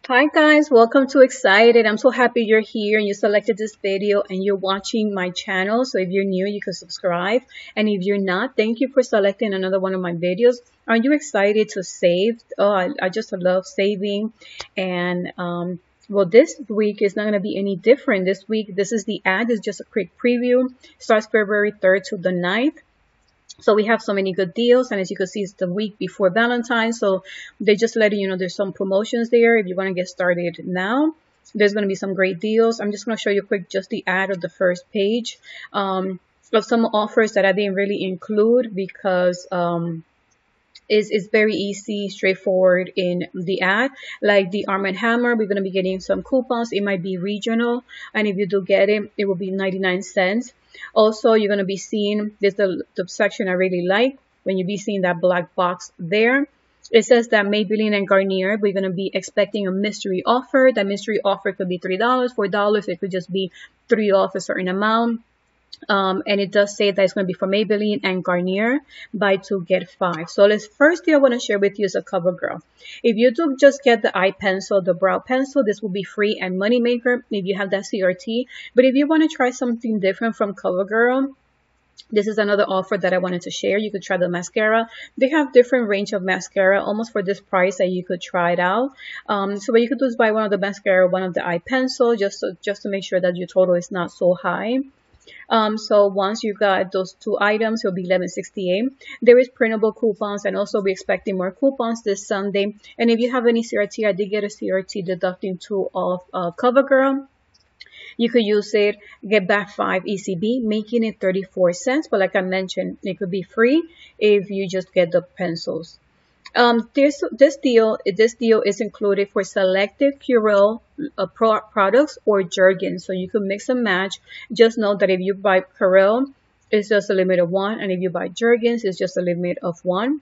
Hi guys, welcome to Excited. I'm so happy you're here and you selected this video and you're watching my channel. So if you're new, you can subscribe. And if you're not, thank you for selecting another one of my videos. Are you excited to save? Oh, I just love saving. And well, this week is not going to be any different. This week, this is the ad. It's just a quick preview. Starts February 3rd to the 9th. So we have so many good deals, and as you can see, it's the week before Valentine's, so they just letting you know there's some promotions there if you want to get started now. There's going to be some great deals. I'm just going to show you quick just the ad of the first page of some offers that I didn't really include because is very easy, straightforward in the ad. Like the Arm & Hammer, we're going to be getting some coupons. It might be regional, and if you do get it, it will be 99 cents. Also, you're going to be seeing this the section I really like when you be seeing that black box there. It says that Maybelline and Garnier, we're going to be expecting a mystery offer. That mystery offer could be $3, $4. It could just be 3 off a certain amount. And it does say that it's going to be for Maybelline and Garnier, buy 2 get 5. So let's first thing I want to share with you is a Covergirl. If you do just get the eye pencil, the brow pencil, this will be free and money maker if you have that CRT. But if you want to try something different from Covergirl, this is another offer that I wanted to share. You could try the mascara. They have different range of mascara almost for this price that you could try it out. So what you could do is buy one of the mascara, one of the eye pencil, just to make sure that your total is not so high. So once you got those 2 items, it'll be $11.68. There is printable coupons, and also we're expecting more coupons this Sunday. And if you have any CRT, I did get a CRT deducting 2 off Covergirl. You could use it, get back 5 ECB, making it 34 cents. But like I mentioned, it could be free if you just get the pencils. This deal is included for selected Curel products or Jergens, so you can mix and match. Just know that if you buy Curel, it's just a limit of 1, and if you buy Jergens, it's just a limit of 1.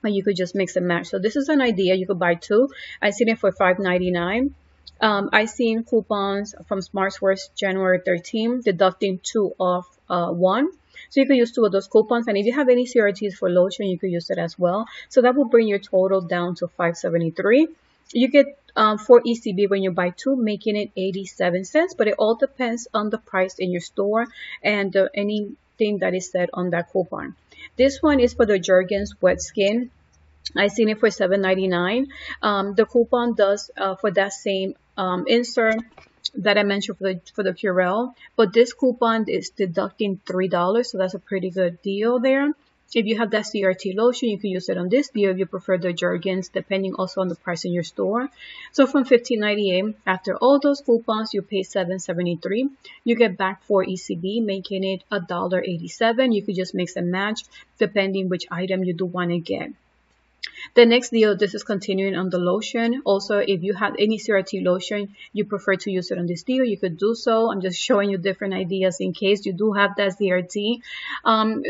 And you could just mix and match. So this is an idea. You could buy 2. I seen it for $5.99. I seen coupons from SmartSource January 13, deducting 2 off 1. So you could use 2 of those coupons, and if you have any CRTs for lotion, you could use it as well. So that will bring your total down to $5.73. You get 4 ECB when you buy 2, making it 87 cents. But it all depends on the price in your store and anything that is said on that coupon. This one is for the Jergens Wet Skin. I seen it for $7.99. The coupon does for that same insert that I mentioned for the Curel, but this coupon is deducting $3, so that's a pretty good deal there. If you have that CRT lotion, you can use it on this deal if you prefer the Jergens, depending also on the price in your store. So from $15.98, after all those coupons, you pay $7.73. You get back 4 ECB, making it $1.87. You could just mix and match depending which item you do want to get. The next deal, this is continuing on the lotion. Also, if you have any CRT lotion, you prefer to use it on this deal, you could do so. I'm just showing you different ideas in case you do have that CRT.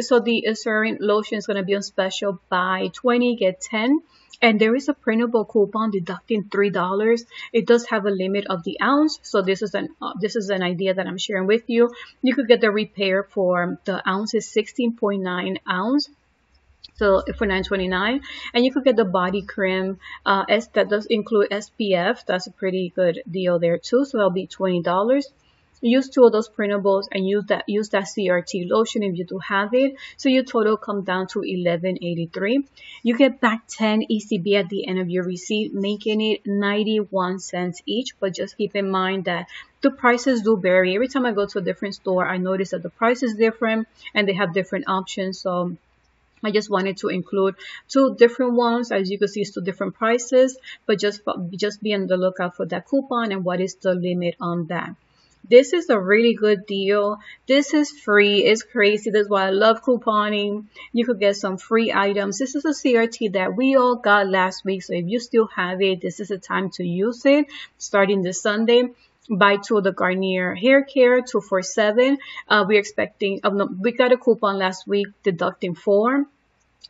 So the Eucerin lotion is going to be on special, buy 20, get 10. And there is a printable coupon deducting $3. It does have a limit of the ounce. So this is an idea that I'm sharing with you. You could get the repair for the ounce is 16.9 ounce. So for $9.29, and you could get the body cream that does include SPF. That's a pretty good deal there too. So that'll be $20. Use 2 of those printables and use that CRT lotion if you do have it. So your total comes down to $11.83. You get back 10 ECB at the end of your receipt, making it 91 cents each. But just keep in mind that the prices do vary. Every time I go to a different store, I notice that the price is different and they have different options. So I just wanted to include 2 different ones. As you can see, it's 2 different prices, but just be on the lookout for that coupon and what is the limit on that. This is a really good deal. This is free. It's crazy. That's why I love couponing. You could get some free items. This is a CRT that we all got last week. So if you still have it, this is the time to use it starting this Sunday. Buy 2 of the Garnier hair care, 2 for $7. We're expecting, we got a coupon last week deducting 4.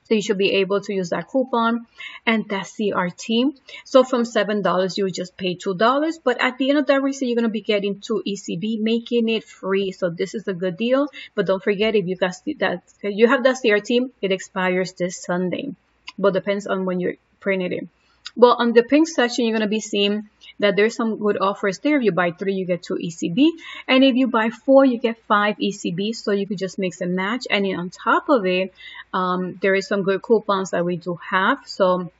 So you should be able to use that coupon and that CRT. So from $7, you would just pay $2. But at the end of that receipt, you're going to be getting 2 ECB, making it free. So this is a good deal. But don't forget, if you have that CRT, it expires this Sunday. But depends on when you're printing it. Well, on the pink section, you're going to be seeing that there's some good offers there. If you buy 3, you get 2 ECB. And if you buy 4, you get 5 ECB. So you could just mix and match. And then on top of it, there is some good coupons that we do have. So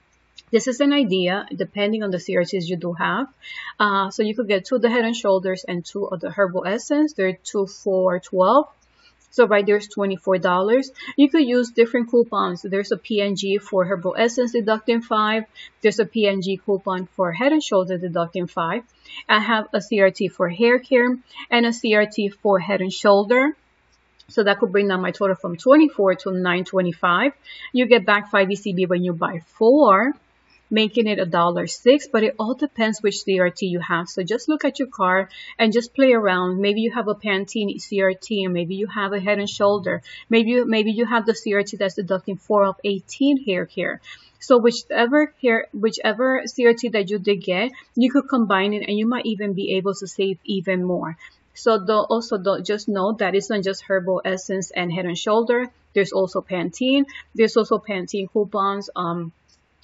this is an idea depending on the CRTs you do have. So you could get 2 of the Head and Shoulders and 2 of the Herbal Essence. They're 2 for $12. So right there's $24. You could use different coupons. There's a PNG for Herbal Essence deducting 5. There's a PNG coupon for Head and Shoulders deducting 5. I have a CRT for hair care and a CRT for Head and Shoulder. So that could bring down my total from 24 to 925. You get back 5 ECB when you buy 4, making it $1.06, but it all depends which CRT you have. So just look at your card and just play around. Maybe you have a Pantene CRT, or maybe you have a Head and Shoulder. Maybe you have the CRT that's deducting 4 of 18 hair care. So whichever CRT that you did get, you could combine it, and you might even be able to save even more. So just know that it's not just Herbal Essence and Head and Shoulder. There's also Pantene. There's also Pantene coupons.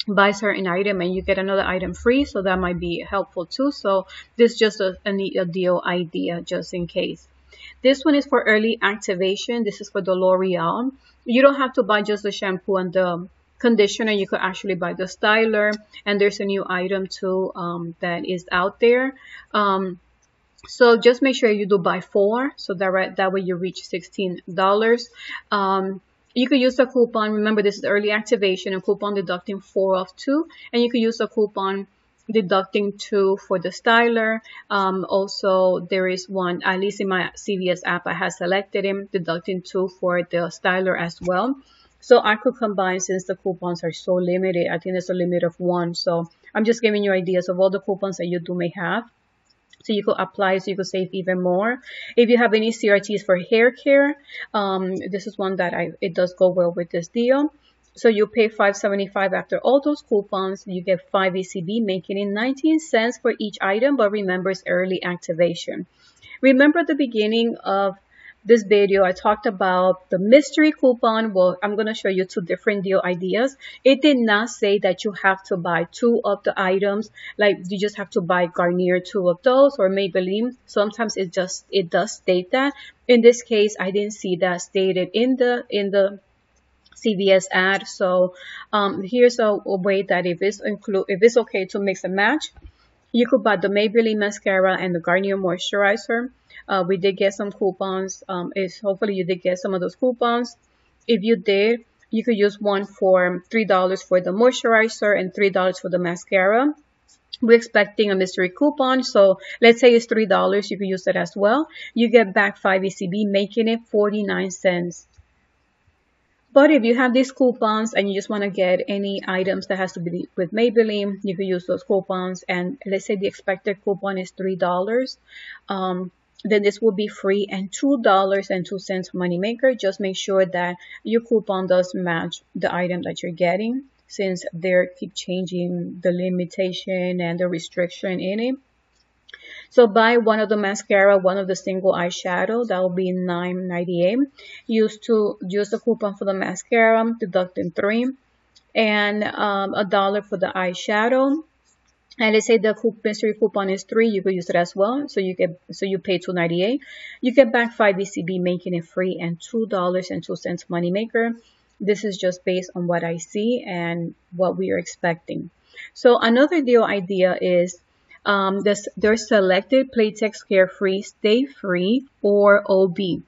Buy a certain item and you get another item free, so that might be helpful too. So this is just a deal idea just in case. This one is for early activation. This is for the L'Oreal. You don't have to buy just the shampoo and the conditioner. You could actually buy the styler, and there's a new item too that is out there. So just make sure you do buy 4, so that way you reach $16. You could use the coupon. Remember, this is early activation, a coupon deducting 4 off 2. And you could use the coupon deducting 2 for the styler. Also, there is one, at least in my CVS app, I have selected him, deducting 2 for the styler as well. So I could combine, since the coupons are so limited. I think there's a limit of 1. So I'm just giving you ideas of all the coupons that you may have. So you could apply, so you could save even more. If you have any CRTs for hair care, this is one that it does go well with this deal. So you pay $5.75 after all those coupons. You get 5 ECB, making it 19 cents for each item. But remember, it's early activation. Remember at the beginning of this video, I talked about the mystery coupon. Well, I'm going to show you 2 different deal ideas. It did not say that you have to buy 2 of the items, like you just have to buy Garnier 2 of those, or Maybelline. Sometimes it does state that. In this case, I didn't see that stated in the CVS ad. So here's a way that if it's okay to mix and match, you could buy the Maybelline mascara and the Garnier moisturizer. We did get some coupons. Hopefully you did get some of those coupons. If you did, you could use one for $3 for the moisturizer and $3 for the mascara. We're expecting a mystery coupon, so let's say it's $3. You could use that as well. You get back 5 ECB, making it 49 cents. But if you have these coupons and you just want to get any items that has to be with Maybelline, you could use those coupons. And let's say the expected coupon is $3. Then this will be free, and $2.02 moneymaker. Just make sure that your coupon does match the item that you're getting, since they keep changing the limitation and the restriction in it. So buy one of the mascara, one of the single eyeshadow. That will be $9.98. Use the coupon for the mascara, deducting 3, and $1 for the eyeshadow. And let's say the mystery coupon is 3, you could use it as well. So you pay $2.98. You get back 5 ECB, making it free, and $2.02 moneymaker. This is just based on what I see and what we are expecting. So another deal idea is there's selected Playtex Carefree, Stay Free, or OB.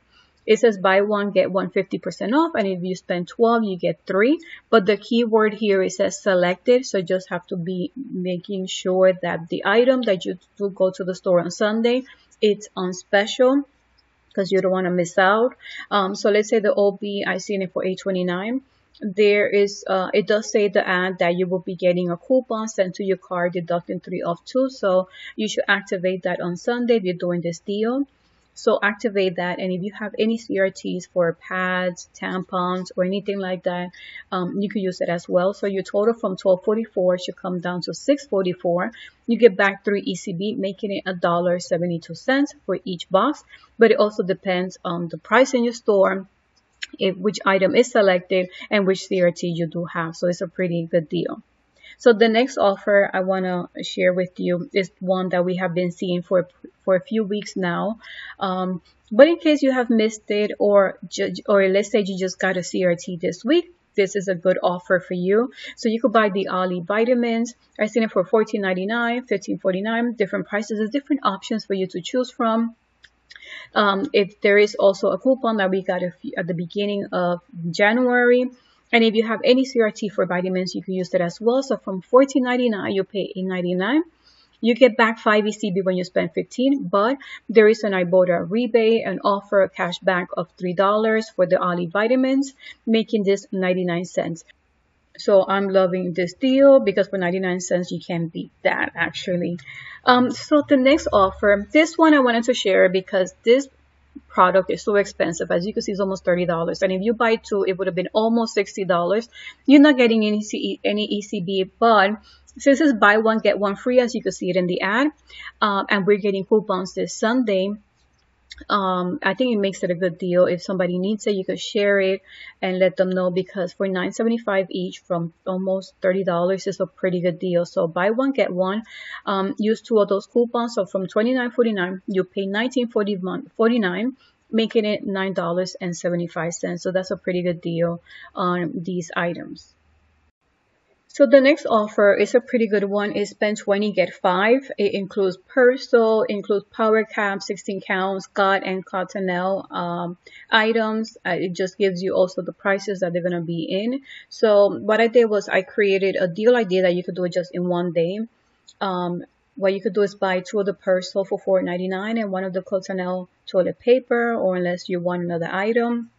It says buy one, get one 50% off. And if you spend 12, you get 3. But the keyword here, it says selected. So just have to be making sure that the item that you do go to the store on Sunday, it's on special, because you don't want to miss out. So let's say the OB, I seen it for $8.29. There is, it does say the ad that you will be getting a coupon sent to your card, deducting 3 off 2. So you should activate that on Sunday if you're doing this deal. So activate that. And if you have any CRTs for pads, tampons, or anything like that, you could use it as well. So your total from $12.44 should come down to $6.44. You get back 3 ECB, making it $1.72 for each box. But it also depends on the price in your store, which item is selected, and which CRT you do have. So it's a pretty good deal. So the next offer I want to share with you is one that we have been seeing for a few weeks now. But in case you have missed it, or let's say you just got a CRT this week, this is a good offer for you. So you could buy the Ollie vitamins. I've seen it for $14.99, $15.49, different prices. There's different options for you to choose from. If there is also a coupon that we got at the beginning of January. And if you have any CRT for vitamins, you can use it as well. So from $14.99, you pay $8.99. You get back 5 ECB when you spend 15, but there is an Ibotta rebate, an offer, a cash back of $3 for the Ollie vitamins, making this 99 cents. So I'm loving this deal because for 99 cents, you can't beat that actually. So the next offer, this one I wanted to share because this product is so expensive. As you can see, it's almost $30. And if you buy two, it would have been almost $60. You're not getting any ECB, but since it's buy one, get one free, as you can see it in the ad, and we're getting coupons this Sunday, I think it makes it a good deal. If somebody needs it, you could share it and let them know, because for $9.75 each from almost $30 is a pretty good deal. So buy one, get one. Use two of those coupons. So from $29.49, you pay $19.49, making it $9.75. So that's a pretty good deal on these items. So the next offer is a pretty good one. It's spend 20, get 5. It includes Persil, includes Power Cap, 16 counts, God and Cottonelle items. It just gives you also the prices that they're going to be in. So what I did was I created a deal idea that you could do it just in one day. What you could do is buy two of the Persil for $4.99 and one of the Cottonelle toilet paper, or unless you want another item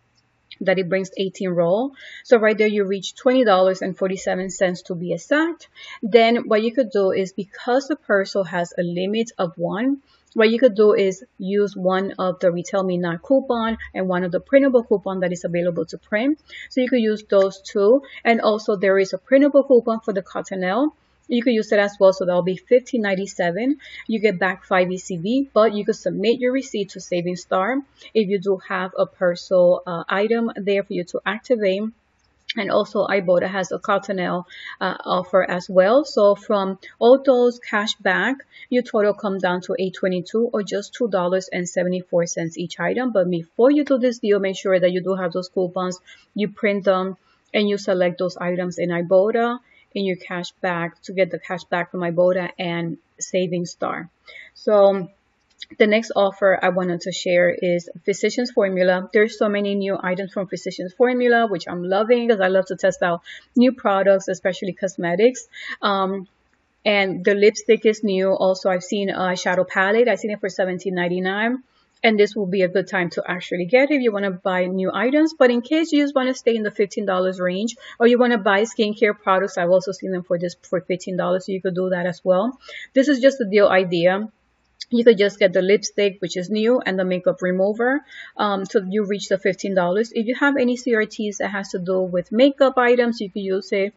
that it brings 18 roll. So right there you reach $20.47 to be exact. Then what you could do is, because the Persil has a limit of 1, what you could do is use one of the Retail Me Not coupon and one of the printable coupon that is available to print. So you could use those two. And also there is a printable coupon for the Cottonelle. You could use it as well, so that'll be $15.97. You get back 5 ECB, but you could submit your receipt to Saving Star if you do have a Persil item there for you to activate. And also Ibotta has a Cottonelle offer as well. So from all those cash back, your total come down to $8.22 or just $2.74 each item. But before you do this deal, make sure that you do have those coupons, you print them, and you select those items in Ibotta in your cash back to get the cash back from Ibotta and Saving Star. So the next offer I wanted to share is Physicians Formula. There's so many new items from Physicians Formula, which I'm loving because I love to test out new products, especially cosmetics. And the lipstick is new. Also, I've seen a shadow palette. I've seen it for $17.99. And this will be a good time to actually get if you want to buy new items. But in case you just want to stay in the $15 range, or you want to buy skincare products, I've also seen them for $15, so you could do that as well. This is just a deal idea. You could just get the lipstick, which is new, and the makeup remover. So you reach the $15. If you have any CRTs that has to do with makeup items, you could use it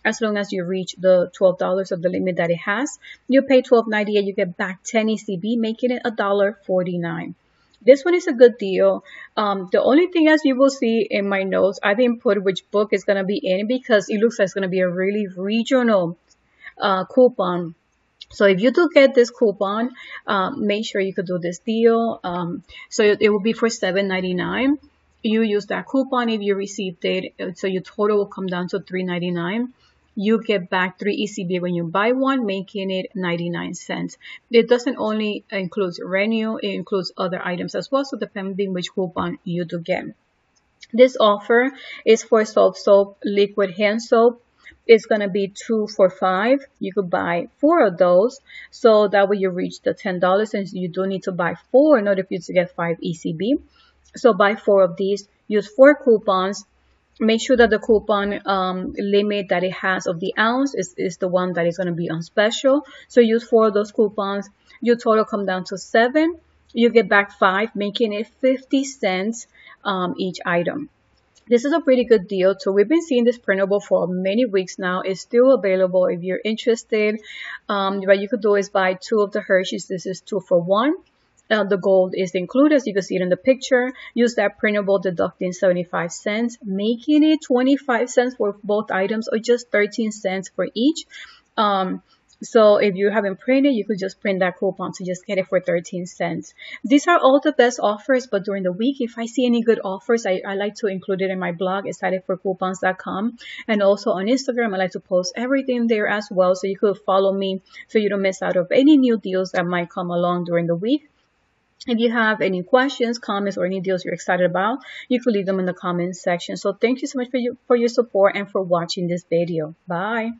as long as you reach the $12 of the limit that it has. You pay $12.98, you get back 10 ECB, making it $1.49. This one is a good deal. The only thing, as you will see in my notes, I didn't put which book is going to be in because it looks like it's going to be a really regional coupon. So if you do get this coupon, make sure you could do this deal. So it will be for $7.99. You use that coupon if you received it. So your total will come down to $3.99. You get back 3 ECB when you buy one, making it 99 cents. It doesn't only include Renew, it includes other items as well, so depending which coupon you do get. This offer is for soap, liquid hand soap. It's going to be 2 for $5. You could buy 4 of those, so that way you reach the $10, and you do need to buy 4 in order for you to get 5 ECB. So buy 4 of these, use 4 coupons. Make sure that the coupon limit that it has of the ounce is the one that is going to be on special. So use 4 of those coupons. Your total come down to 7. You get back 5, making it 50 cents each item. This is a pretty good deal too. We've been seeing this printable for many weeks now. It's still available if you're interested. What you could do is buy 2 of the Hershey's. This is 2 for $1. the gold is included, as you can see it in the picture. Use that printable, deducting 75 cents, making it 25 cents for both items, or just 13 cents for each. So if you haven't printed, you could just print that coupon to just get it for 13 cents. These are all the best offers, but during the week, if I see any good offers, I like to include it in my blog, excitedforcoupons.com. And also on Instagram, I like to post everything there as well. So you could follow me so you don't miss out of any new deals that might come along during the week. If you have any questions, comments, or any deals you're excited about, you could leave them in the comments section. So thank you so much for your support and for watching this video. Bye.